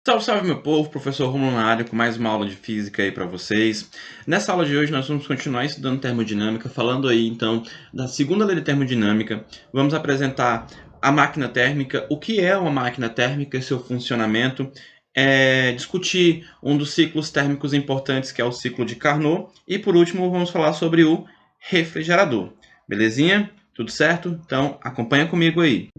Salve, salve meu povo, professor Romulo na área com mais uma aula de física aí para vocês. Nessa aula de hoje nós vamos continuar estudando termodinâmica, falando aí então da segunda lei da termodinâmica. Vamos apresentar a máquina térmica, o que é uma máquina térmica e seu funcionamento, discutir um dos ciclos térmicos importantes que é o ciclo de Carnot e por último vamos falar sobre o refrigerador. Belezinha? Tudo certo? Então acompanha comigo aí.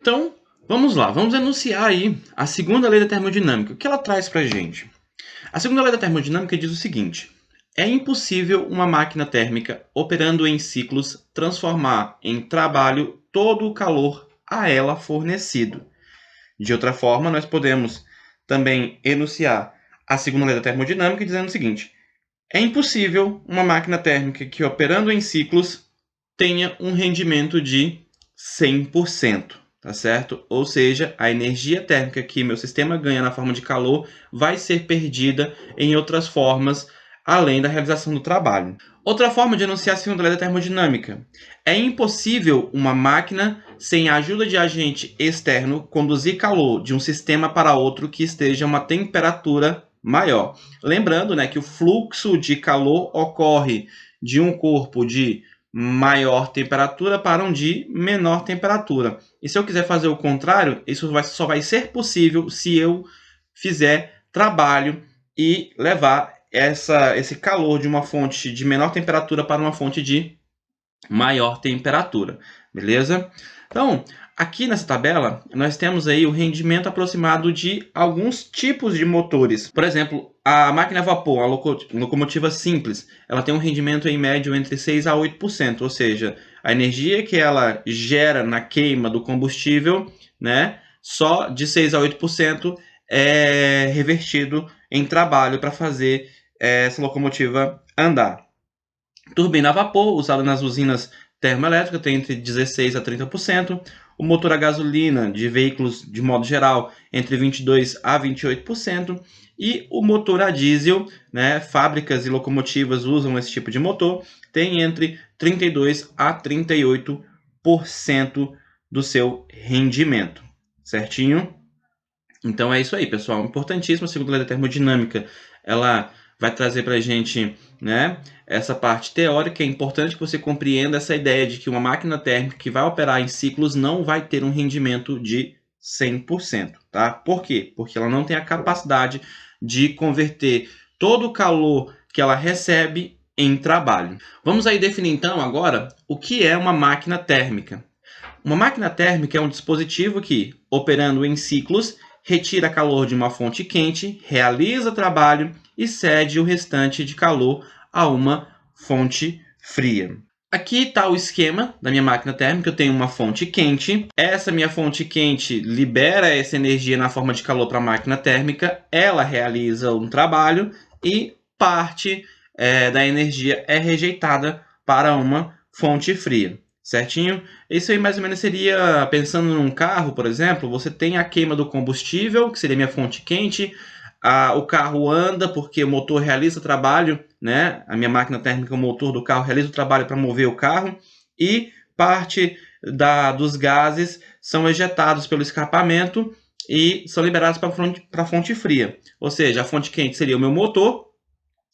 Então, vamos lá, vamos enunciar aí a segunda lei da termodinâmica. O que ela traz para a gente? A segunda lei da termodinâmica diz o seguinte: é impossível uma máquina térmica operando em ciclos transformar em trabalho todo o calor a ela fornecido. De outra forma, nós podemos também enunciar a segunda lei da termodinâmica dizendo o seguinte: é impossível uma máquina térmica que operando em ciclos tenha um rendimento de 100%. Tá certo? Ou seja, a energia térmica que meu sistema ganha na forma de calor vai ser perdida em outras formas, além da realização do trabalho. Outra forma de enunciar a segunda lei da termodinâmica: é impossível uma máquina, sem a ajuda de agente externo, conduzir calor de um sistema para outro que esteja a uma temperatura maior. Lembrando, né, que o fluxo de calor ocorre de um corpo de maior temperatura para um de menor temperatura. E se eu quiser fazer o contrário, isso só vai ser possível se eu fizer trabalho e levar esse calor de uma fonte de menor temperatura para uma fonte de maior temperatura. Beleza? Então, aqui nessa tabela, nós temos aí o rendimento aproximado de alguns tipos de motores. Por exemplo, a máquina a vapor, a locomotiva simples, ela tem um rendimento em médio entre 6 a 8%, ou seja, a energia que ela gera na queima do combustível, né, só de 6 a 8% é revertido em trabalho para fazer essa locomotiva andar. Turbina a vapor, usada nas usinas termoelétricas, tem entre 16% a 30%. O motor a gasolina de veículos, de modo geral, entre 22% a 28%. E o motor a diesel, né, fábricas e locomotivas usam esse tipo de motor, tem entre 32% a 38% do seu rendimento. Certinho? Então é isso aí, pessoal. Importantíssimo a segunda lei da termodinâmica. Ela vai trazer para a gente, né, essa parte teórica. É importante que você compreenda essa ideia de que uma máquina térmica que vai operar em ciclos não vai ter um rendimento de 100%. Tá? Por quê? Porque ela não tem a capacidade de converter todo o calor que ela recebe em trabalho. Vamos aí definir então agora o que é uma máquina térmica. Uma máquina térmica é um dispositivo que, operando em ciclos, retira calor de uma fonte quente, realiza trabalho e cede o restante de calor a uma fonte fria. Aqui está o esquema da minha máquina térmica. Eu tenho uma fonte quente. Essa minha fonte quente libera essa energia na forma de calor para a máquina térmica. Ela realiza um trabalho e parte da energia é rejeitada para uma fonte fria. Certinho? Isso aí mais ou menos seria, pensando num carro, por exemplo, você tem a queima do combustível, que seria minha fonte quente, o carro anda porque o motor realiza o trabalho, né? A minha máquina térmica, o motor do carro, realiza o trabalho para mover o carro, e parte dos gases são ejetados pelo escapamento e são liberados para a fonte fria. Ou seja, a fonte quente seria o meu motor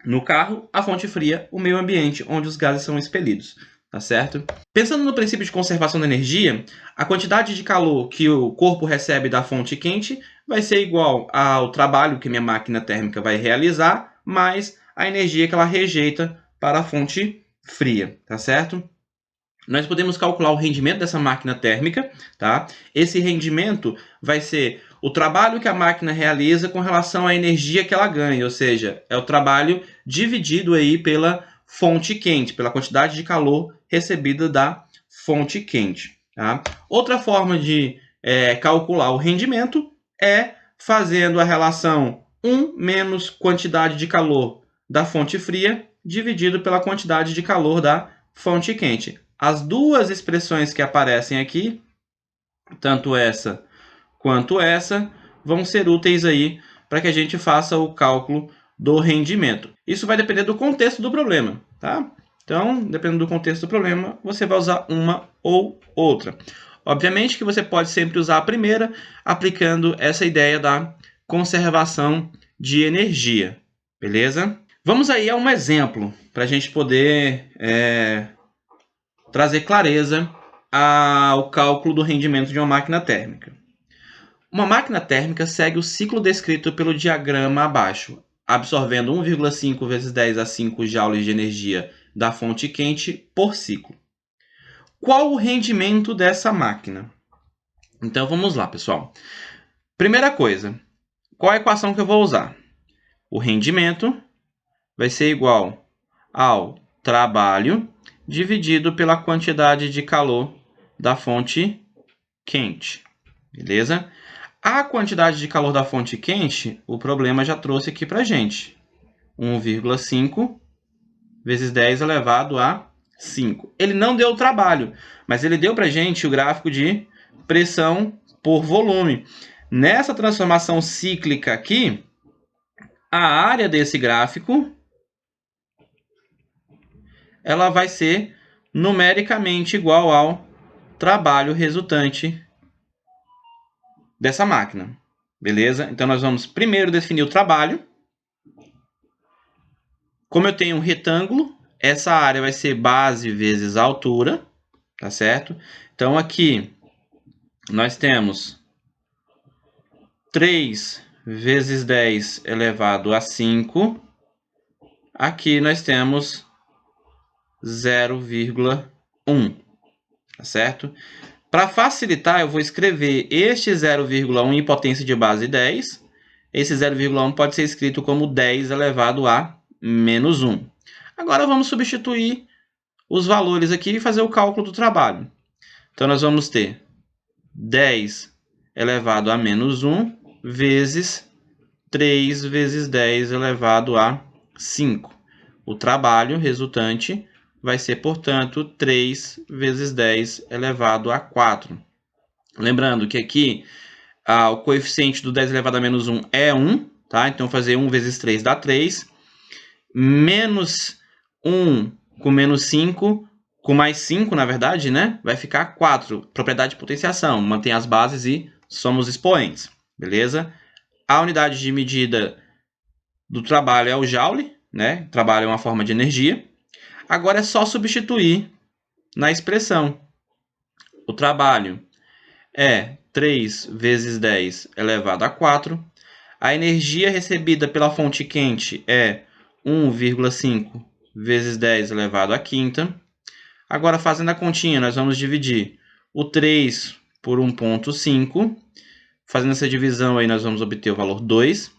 no carro, a fonte fria, o meio ambiente, onde os gases são expelidos. Tá certo? Pensando no princípio de conservação da energia, a quantidade de calor que o corpo recebe da fonte quente vai ser igual ao trabalho que minha máquina térmica vai realizar, mais a energia que ela rejeita para a fonte fria, tá certo? Nós podemos calcular o rendimento dessa máquina térmica, tá? Esse rendimento vai ser o trabalho que a máquina realiza com relação à energia que ela ganha, ou seja, é o trabalho dividido aí pela fonte quente, pela quantidade de calor recebida da fonte quente. Tá? Outra forma de calcular o rendimento é fazendo a relação 1 menos quantidade de calor da fonte fria dividido pela quantidade de calor da fonte quente. As duas expressões que aparecem aqui, tanto essa quanto essa, vão ser úteis aí para que a gente faça o cálculo do rendimento. Isso vai depender do contexto do problema, tá? Então, dependendo do contexto do problema, você vai usar uma ou outra. Obviamente que você pode sempre usar a primeira, aplicando essa ideia da conservação de energia, beleza? Vamos aí a um exemplo, para a gente poder trazer clareza ao cálculo do rendimento de uma máquina térmica. Uma máquina térmica segue o ciclo descrito pelo diagrama abaixo, absorvendo 1,5 vezes 10 a 5 joules de energia da fonte quente por ciclo. Qual o rendimento dessa máquina? Então vamos lá, pessoal. Primeira coisa, qual a equação que eu vou usar? O rendimento vai ser igual ao trabalho dividido pela quantidade de calor da fonte quente, beleza? A quantidade de calor da fonte quente, o problema já trouxe aqui para a gente. 1,5 vezes 10 elevado a 5. Ele não deu trabalho, mas ele deu para a gente o gráfico de pressão por volume. Nessa transformação cíclica aqui, a área desse gráfico ela vai ser numericamente igual ao trabalho resultante dessa máquina, beleza? Então, nós vamos primeiro definir o trabalho. Como eu tenho um retângulo, essa área vai ser base vezes a altura, tá certo? Então, aqui nós temos 3 vezes 10 elevado a 5. Aqui nós temos 0,1, tá certo? Para facilitar, eu vou escrever este 0,1 em potência de base 10. Esse 0,1 pode ser escrito como 10 elevado a menos 1. Agora vamos substituir os valores aqui e fazer o cálculo do trabalho. Então, nós vamos ter 10 elevado a menos 1 vezes 3 vezes 10 elevado a 5. O trabalho resultante vai ser, portanto, 3 vezes 10 elevado a 4. Lembrando que aqui o coeficiente do 10 elevado a menos 1 é 1, tá? Então, fazer 1 vezes 3 dá 3. Menos 1 com menos 5, com mais 5, na verdade, né? Vai ficar 4. Propriedade de potenciação. Mantém as bases e somos expoentes, beleza? A unidade de medida do trabalho é o joule, né? Trabalho é uma forma de energia. Agora é só substituir na expressão. O trabalho é 3 vezes 10 elevado a 4. A energia recebida pela fonte quente é 1,5 vezes 10 elevado à quinta. Agora, fazendo a continha, nós vamos dividir o 3 por 1,5. Fazendo essa divisão, aí, nós vamos obter o valor 2.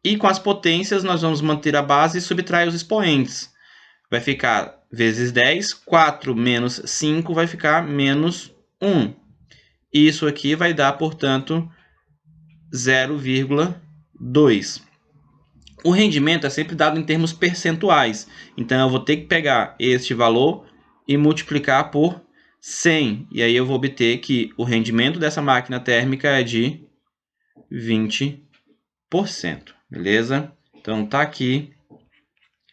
E com as potências, nós vamos manter a base e subtrair os expoentes. Vai ficar vezes 10, 4 menos 5 vai ficar menos 1. Isso aqui vai dar, portanto, 0,2. O rendimento é sempre dado em termos percentuais. Então, eu vou ter que pegar este valor e multiplicar por 100. E aí eu vou obter que o rendimento dessa máquina térmica é de 20%. Beleza? Então, tá aqui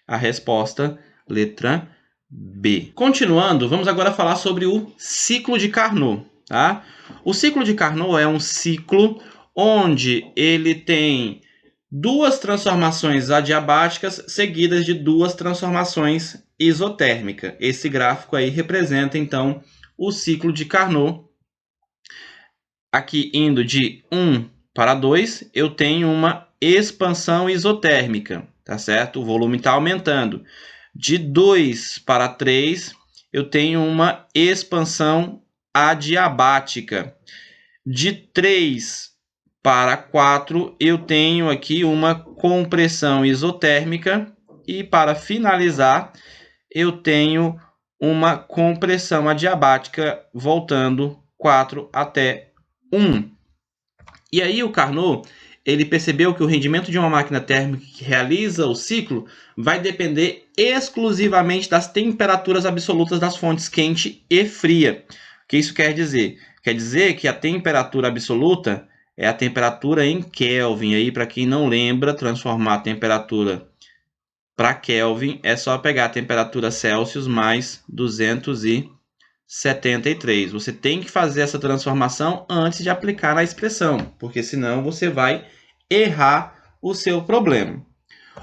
a resposta, letra B. Continuando, vamos agora falar sobre o ciclo de Carnot, tá? O ciclo de Carnot é um ciclo onde ele tem duas transformações adiabáticas seguidas de duas transformações isotérmicas. Esse gráfico aí representa, então, o ciclo de Carnot. Aqui, indo de 1 para 2, eu tenho uma expansão isotérmica, tá certo? O volume está aumentando. De 2 para 3, eu tenho uma expansão adiabática. De 3 para 4, eu tenho aqui uma compressão isotérmica. E para finalizar, eu tenho uma compressão adiabática voltando 4 até 1. E aí o Carnot ele percebeu que o rendimento de uma máquina térmica que realiza o ciclo vai depender exclusivamente das temperaturas absolutas das fontes quente e fria. O que isso quer dizer? Quer dizer que a temperatura absoluta é a temperatura em Kelvin. Aí, para quem não lembra, transformar a temperatura para Kelvin é só pegar a temperatura Celsius mais 273. Você tem que fazer essa transformação antes de aplicar na expressão, porque senão você vai errar o seu problema.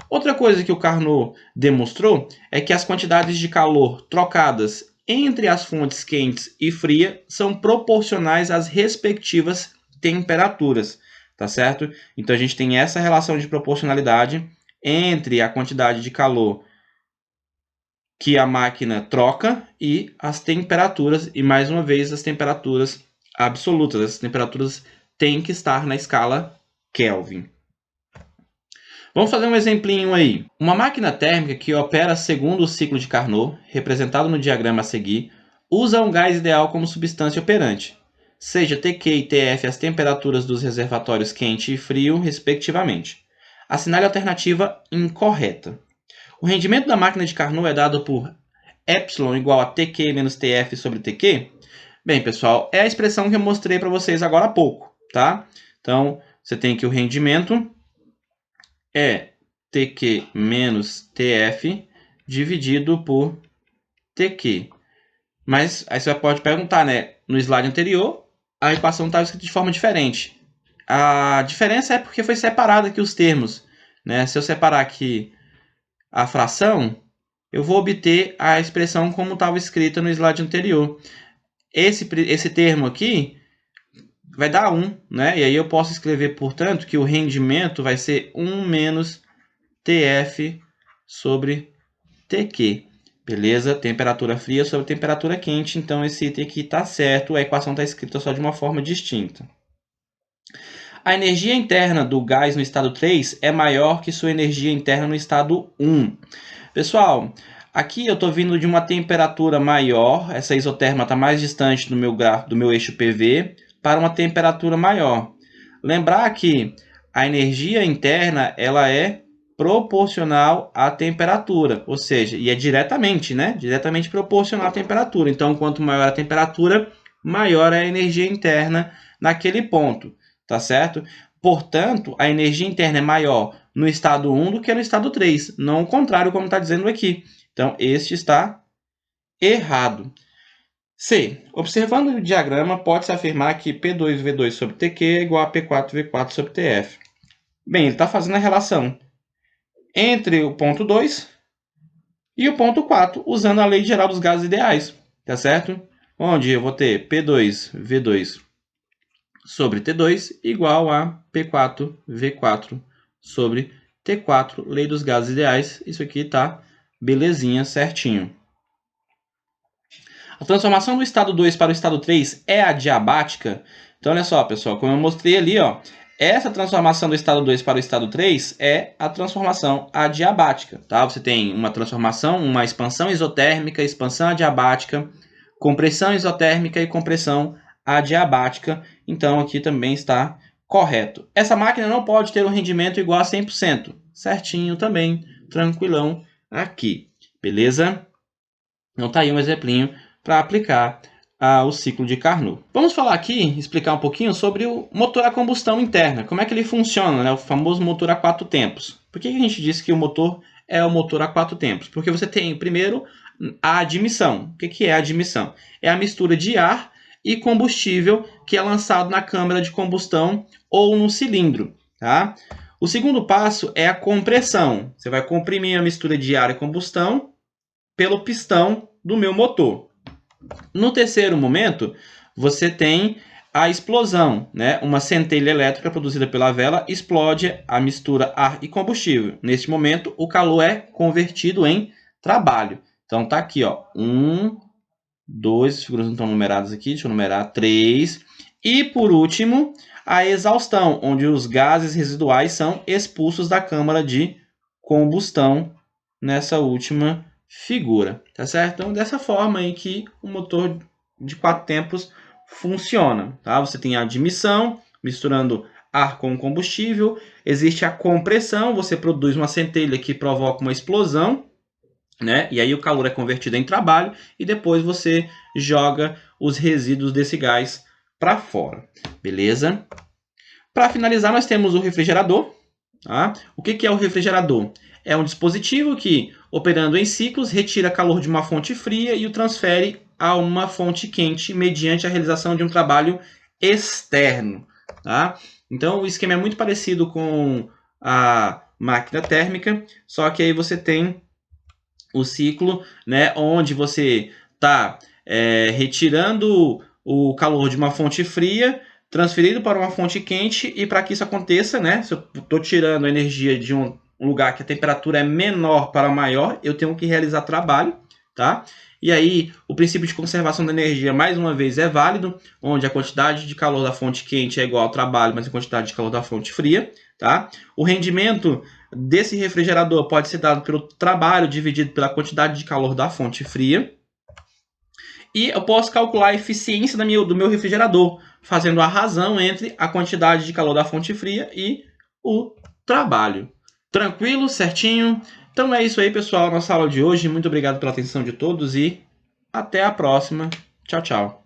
Outra coisa que o Carnot demonstrou é que as quantidades de calor trocadas entre as fontes quentes e frias são proporcionais às respectivas temperaturas, tá certo? Então a gente tem essa relação de proporcionalidade entre a quantidade de calor que a máquina troca e as temperaturas, e mais uma vez as temperaturas absolutas. Essas temperaturas têm que estar na escala Kelvin. Vamos fazer um exemplinho aí. Uma máquina térmica que opera segundo o ciclo de Carnot, representado no diagrama a seguir, usa um gás ideal como substância operante, seja Tq e Tf as temperaturas dos reservatórios quente e frio, respectivamente. Assinale a alternativa incorreta. O rendimento da máquina de Carnot é dado por epsilon igual a Tq menos Tf sobre Tq? Bem, pessoal, é a expressão que eu mostrei para vocês agora há pouco, tá? Então, você tem que o rendimento é Tq menos Tf dividido por Tq. Mas aí você pode perguntar, né? No slide anterior, a equação estava escrita de forma diferente. A diferença é porque foi separado aqui os termos, né? Se eu separar aqui a fração, eu vou obter a expressão como estava escrita no slide anterior. Esse termo aqui vai dar 1, né? E aí eu posso escrever, portanto, que o rendimento vai ser 1 menos Tf sobre Tq. Beleza? Temperatura fria sobre temperatura quente. Então, esse item aqui está certo. A equação está escrita só de uma forma distinta. A energia interna do gás no estado 3 é maior que sua energia interna no estado 1. Pessoal, aqui eu estou vindo de uma temperatura maior. Essa isoterma está mais distante do meu gráfico, do meu eixo PV, para uma temperatura maior. Lembrar que a energia interna ela é proporcional à temperatura, ou seja, e é diretamente, né? Diretamente proporcional à temperatura. Então, quanto maior a temperatura, maior é a energia interna naquele ponto, tá certo? Portanto, a energia interna é maior no estado 1 do que no estado 3, não o contrário, como está dizendo aqui. Então, este está errado. C. Observando o diagrama, pode-se afirmar que P2V2 sobre Tq é igual a P4V4 sobre Tf. Bem, ele está fazendo a relação entre o ponto 2 e o ponto 4, usando a lei geral dos gases ideais, tá certo? Onde eu vou ter P2V2 sobre T2 igual a P4V4 sobre T4, lei dos gases ideais. Isso aqui tá belezinha, certinho. A transformação do estado 2 para o estado 3 é adiabática. Então, olha só, pessoal, como eu mostrei ali, ó, essa transformação do estado 2 para o estado 3 é a transformação adiabática, tá? Você tem uma transformação, uma expansão isotérmica, expansão adiabática, compressão isotérmica e compressão adiabática. Então, aqui também está correto. Essa máquina não pode ter um rendimento igual a 100%. Certinho também, tranquilão aqui, beleza? Então, tá aí um exemplinho para aplicar o ciclo de Carnot. Vamos falar aqui, explicar um pouquinho sobre o motor a combustão interna. Como é que ele funciona, né? O famoso motor a 4 tempos. Por que a gente disse que o motor é o motor a 4 tempos? Porque você tem, primeiro, a admissão. O que é a admissão? É a mistura de ar e combustível que é lançado na câmara de combustão ou no cilindro, tá? O segundo passo é a compressão. Você vai comprimir a mistura de ar e combustão pelo pistão do meu motor. No terceiro momento, você tem a explosão, né? Uma centelha elétrica produzida pela vela explode a mistura ar e combustível. Neste momento, o calor é convertido em trabalho. Então, tá aqui, ó, 1, 2, as figuras não estão numeradas aqui, deixa eu numerar, 3. E, por último, a exaustão, onde os gases residuais são expulsos da câmara de combustão nessa última figura, tá certo? Então, dessa forma aí que o motor de 4 tempos funciona, tá? Você tem a admissão, misturando ar com combustível, existe a compressão, você produz uma centelha que provoca uma explosão, né? E aí o calor é convertido em trabalho e depois você joga os resíduos desse gás para fora, beleza? Para finalizar, nós temos o refrigerador. Tá? O que é o refrigerador? É um dispositivo que, operando em ciclos, retira calor de uma fonte fria e o transfere a uma fonte quente mediante a realização de um trabalho externo. Tá? Então, o esquema é muito parecido com a máquina térmica, só que aí você tem o ciclo, né, onde você está retirando o calor de uma fonte fria, transferido para uma fonte quente, e para que isso aconteça, né, se eu estou tirando a energia de um lugar que a temperatura é menor para maior, eu tenho que realizar trabalho, tá? E aí, o princípio de conservação da energia, mais uma vez, é válido, onde a quantidade de calor da fonte quente é igual ao trabalho, mas a quantidade de calor da fonte fria, tá? O rendimento desse refrigerador pode ser dado pelo trabalho dividido pela quantidade de calor da fonte fria. E eu posso calcular a eficiência do meu refrigerador, fazendo a razão entre a quantidade de calor da fonte fria e o trabalho. Tranquilo? Certinho? Então é isso aí, pessoal, nossa aula de hoje. Muito obrigado pela atenção de todos e até a próxima. Tchau, tchau.